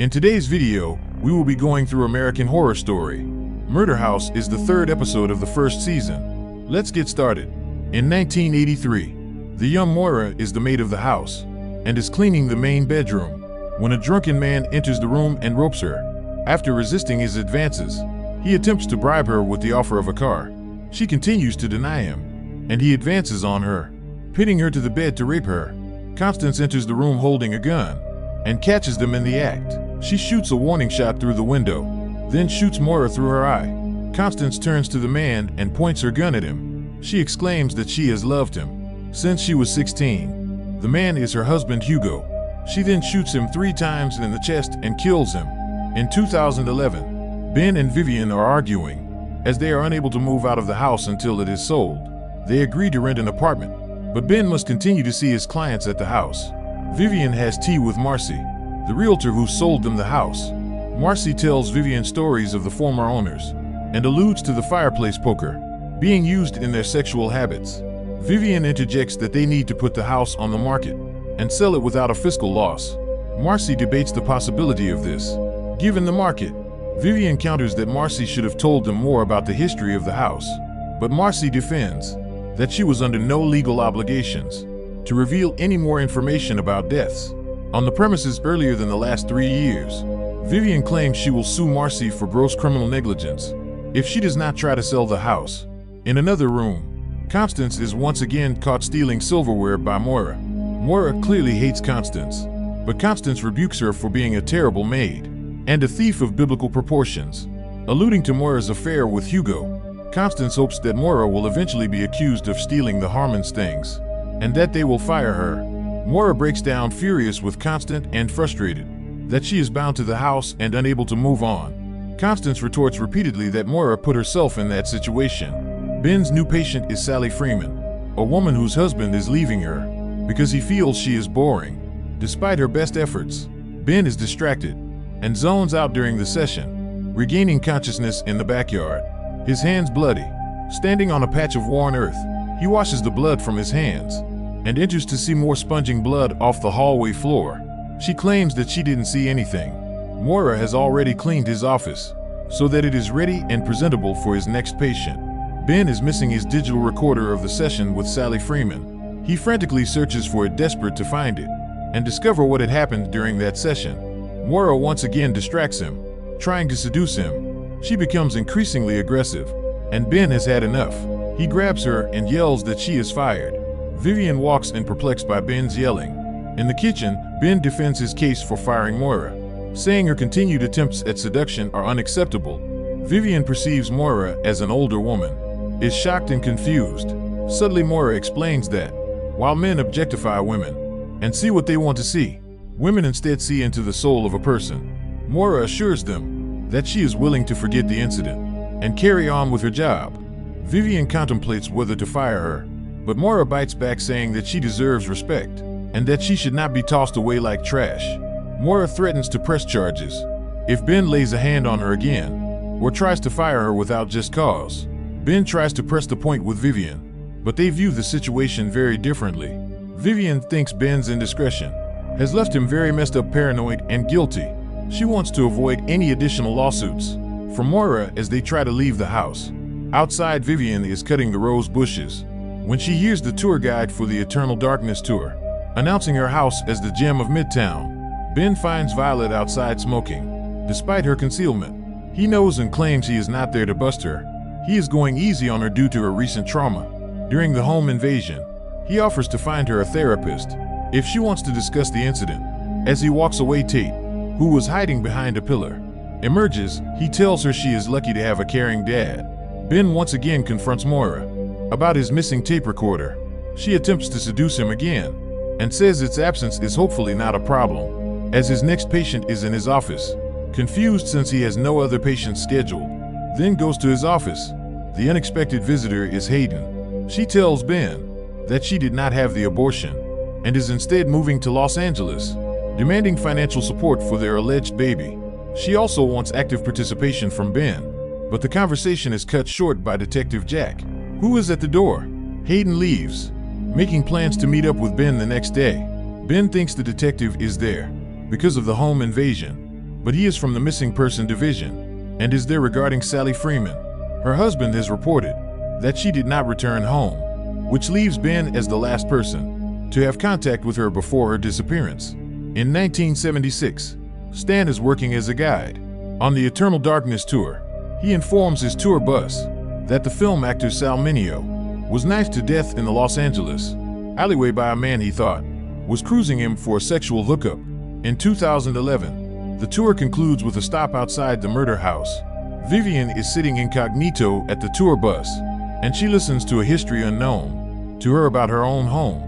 In today's video, we will be going through American Horror Story. Murder House is the third episode of the first season. Let's get started. In 1983, the young Moira is the maid of the house and is cleaning the main bedroom when a drunken man enters the room and ropes her. After resisting his advances, he attempts to bribe her with the offer of a car. She continues to deny him, and he advances on her, pinning her to the bed to rape her. Constance enters the room holding a gun and catches them in the act. She shoots a warning shot through the window, then shoots Moira through her eye. Constance turns to the man and points her gun at him. She exclaims that she has loved him since she was 16. The man is her husband Hugo. She then shoots him 3 times in the chest and kills him. In 2011, Ben and Vivian are arguing as they are unable to move out of the house until it is sold. They agree to rent an apartment, but Ben must continue to see his clients at the house. Vivian has tea with Marcy, the realtor who sold them the house. Marcy tells Vivian stories of the former owners and alludes to the fireplace poker being used in their sexual habits. Vivian interjects that they need to put the house on the market and sell it without a fiscal loss. Marcy debates the possibility of this, given the market. Vivian counters that Marcy should have told them more about the history of the house, but Marcy defends that she was under no legal obligations to reveal any more information about deaths on the premises earlier than the last 3 years. Vivian claims she will sue Marcy for gross criminal negligence if she does not try to sell the house. In another room, Constance is once again caught stealing silverware by Moira. Moira clearly hates Constance, but Constance rebukes her for being a terrible maid and a thief of biblical proportions. Alluding to Moira's affair with Hugo, Constance hopes that Moira will eventually be accused of stealing the Harmons things and that they will fire her. Moira breaks down, furious with Constance and frustrated that she is bound to the house and unable to move on. Constance retorts repeatedly that Moira put herself in that situation. Ben's new patient is Sally Freeman, a woman whose husband is leaving her because he feels she is boring. Despite her best efforts, Ben is distracted and zones out during the session, regaining consciousness in the backyard, his hands bloody. Standing on a patch of worn earth, he washes the blood from his hands and enters to see more sponging blood off the hallway floor. She claims that she didn't see anything. Moira has already cleaned his office so that it is ready and presentable for his next patient. Ben is missing his digital recorder of the session with Sally Freeman. He frantically searches for it, desperate to find it and discover what had happened during that session. Moira once again distracts him, trying to seduce him. She becomes increasingly aggressive, and Ben has had enough. He grabs her and yells that she is fired. Vivian walks in, perplexed by Ben's yelling. In the kitchen, Ben defends his case for firing Moira, saying her continued attempts at seduction are unacceptable. Vivian perceives Moira as an older woman, is shocked and confused. Suddenly Moira explains that, while men objectify women and see what they want to see, women instead see into the soul of a person. Moira assures them that she is willing to forget the incident and carry on with her job. Vivian contemplates whether to fire her, but Moira bites back, saying that she deserves respect and that she should not be tossed away like trash. Moira threatens to press charges if Ben lays a hand on her again or tries to fire her without just cause. Ben tries to press the point with Vivian, but they view the situation very differently. Vivian thinks Ben's indiscretion has left him very messed up, paranoid, and guilty. She wants to avoid any additional lawsuits from Moira as they try to leave the house. Outside, Vivian is cutting the rose bushes when she hears the tour guide for the Eternal Darkness tour announcing her house as the gem of Midtown. Ben finds Violet outside smoking. Despite her concealment, he knows and claims he is not there to bust her. He is going easy on her due to her recent trauma during the home invasion. He offers to find her a therapist if she wants to discuss the incident. As he walks away, Tate, who was hiding behind a pillar, emerges. He tells her she is lucky to have a caring dad. Ben once again confronts Moira about his missing tape recorder. She attempts to seduce him again and says its absence is hopefully not a problem, as his next patient is in his office, confused since he has no other patients scheduled. Then goes to his office. The unexpected visitor is Hayden. She tells Ben that she did not have the abortion and is instead moving to Los Angeles, demanding financial support for their alleged baby. She also wants active participation from Ben, but the conversation is cut short by Detective Jack, who is at the door. Hayden leaves, making plans to meet up with Ben the next day. Ben thinks the detective is there because of the home invasion. but he is from the missing person division and is there regarding Sally Freeman. Her husband has reported that she did not return home, which leaves Ben as the last person to have contact with her before her disappearance. In 1976, Stan is working as a guide on the Eternal Darkness tour. He informs his tour bus that the film actor Sal Mineo was knifed to death in the Los Angeles alleyway by a man he thought was cruising him for a sexual hookup. In 2011, the tour concludes with a stop outside the murder house. Vivian is sitting incognito at the tour bus, and she listens to a history unknown to her about her own home.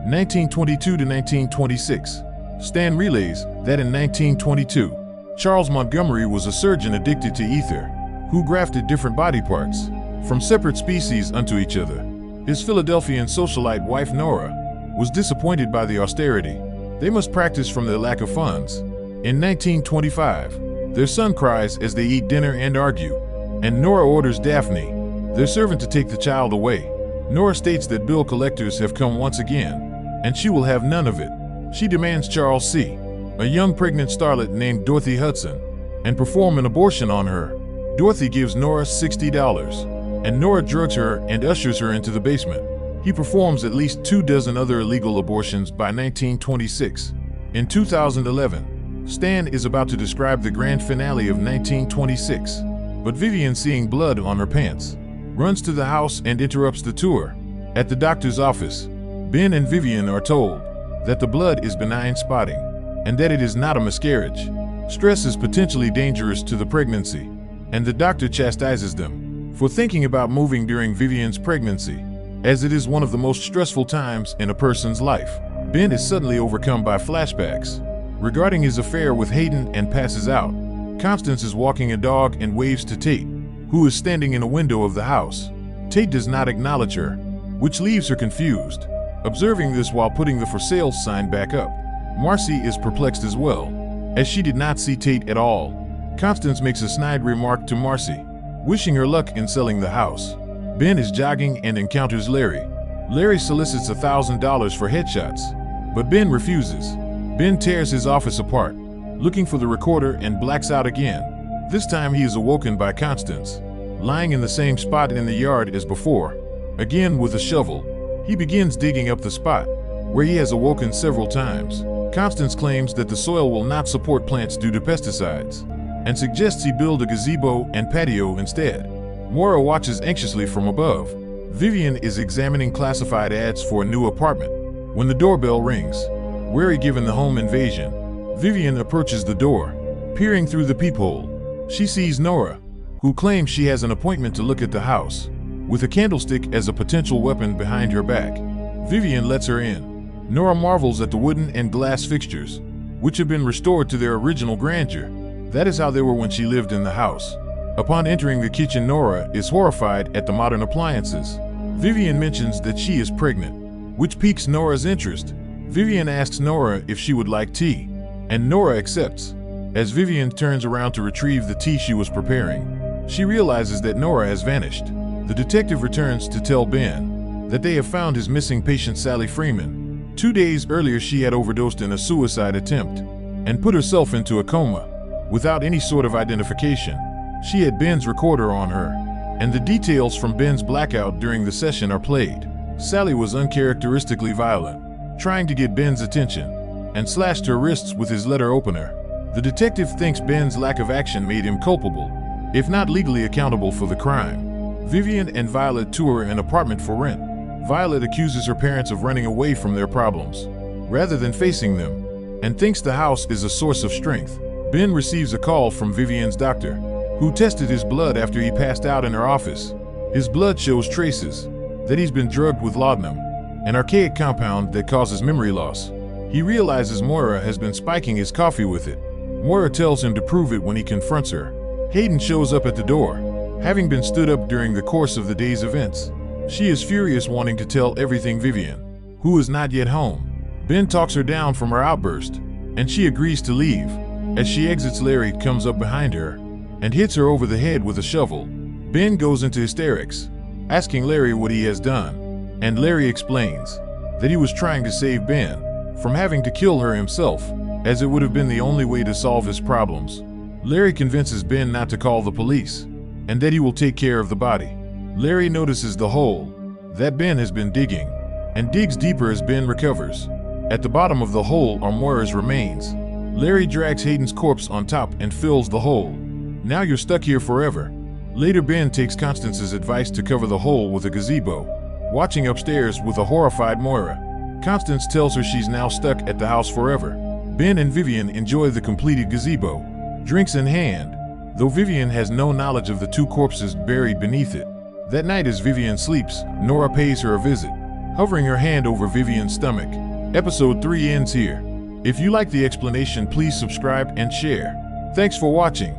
1922 to 1926. Stan relays that in 1922, Charles Montgomery was a surgeon addicted to ether, who grafted different body parts from separate species unto each other. His Philadelphian socialite wife Nora was disappointed by the austerity they must practice from their lack of funds. In 1925, their son cries as they eat dinner and argue, and Nora orders Daphne, their servant, to take the child away. Nora states that bill collectors have come once again, and she will have none of it. She demands Charles see a young pregnant starlet named Dorothy Hudson and perform an abortion on her. Dorothy gives Nora $60, and Nora drugs her and ushers her into the basement. He performs at least 24 other illegal abortions by 1926. In 2011, Stan is about to describe the grand finale of 1926, but Vivian, seeing blood on her pants, runs to the house and interrupts the tour. At the doctor's office, Ben and Vivian are told that the blood is benign spotting and that it is not a miscarriage. Stress is potentially dangerous to the pregnancy, and the doctor chastises them for thinking about moving during Vivian's pregnancy, as it is one of the most stressful times in a person's life. Ben is suddenly overcome by flashbacks regarding his affair with Hayden and passes out. Constance is walking a dog and waves to Tate, who is standing in a window of the house. Tate does not acknowledge her, which leaves her confused, observing this while putting the for sale sign back up. Marcy is perplexed as well, as she did not see Tate at all. Constance makes a snide remark to Marcy, wishing her luck in selling the house. Ben is jogging and encounters Larry. Larry solicits $1,000 for headshots, but Ben refuses. Ben tears his office apart, looking for the recorder, and blacks out again. This time he is awoken by Constance, lying in the same spot in the yard as before. Again with a shovel, he begins digging up the spot where he has awoken several times. Constance claims that the soil will not support plants due to pesticides, and suggests he build a gazebo and patio instead. Moira watches anxiously from above. Vivian is examining classified ads for a new apartment when the doorbell rings. Wary given the home invasion, Vivian approaches the door, peering through the peephole. She sees Nora, who claims she has an appointment to look at the house, with a candlestick as a potential weapon behind her back. Vivian lets her in. Nora marvels at the wooden and glass fixtures, which have been restored to their original grandeur. That is how they were when she lived in the house. Upon entering the kitchen, Nora is horrified at the modern appliances. Vivian mentions that she is pregnant, which piques Nora's interest. Vivian asks Nora if she would like tea, and Nora accepts. As Vivian turns around to retrieve the tea she was preparing, she realizes that Nora has vanished. The detective returns to tell Ben that they have found his missing patient Sally Freeman. 2 days earlier she had overdosed in a suicide attempt and put herself into a coma without any sort of identification. She had Ben's recorder on her, and the details from Ben's blackout during the session are played. Sally was uncharacteristically violent, trying to get Ben's attention, and slashed her wrists with his letter opener. The detective thinks Ben's lack of action made him culpable, if not legally accountable for the crime. Vivian and Violet tour an apartment for rent. Violet accuses her parents of running away from their problems, rather than facing them, and thinks the house is a source of strength. Ben receives a call from Vivian's doctor, who tested his blood after he passed out in her office. His blood shows traces that he's been drugged with laudanum, an archaic compound that causes memory loss. He realizes Moira has been spiking his coffee with it. Moira tells him to prove it when he confronts her. Hayden shows up at the door, having been stood up during the course of the day's events. She is furious, wanting to tell everything Vivian, who is not yet home. Ben talks her down from her outburst, and she agrees to leave. As she exits, Larry comes up behind her and hits her over the head with a shovel. Ben goes into hysterics, asking Larry what he has done, and Larry explains that he was trying to save Ben from having to kill her himself. as it would have been the only way to solve his problems. Larry convinces Ben not to call the police, and that he will take care of the body. Larry notices the hole that Ben has been digging, and digs deeper as Ben recovers. At the bottom of the hole are Moira's remains. Larry drags Hayden's corpse on top and fills the hole. Now you're stuck here forever. Later, Ben takes Constance's advice to cover the hole with a gazebo. Watching upstairs with a horrified Moira, Constance tells her she's now stuck at the house forever. Ben and Vivian enjoy the completed gazebo, drinks in hand, though Vivian has no knowledge of the two corpses buried beneath it. That night, as Vivian sleeps, Nora pays her a visit, hovering her hand over Vivian's stomach. Episode 3 ends here. If you like the explanation, please subscribe and share. Thanks for watching.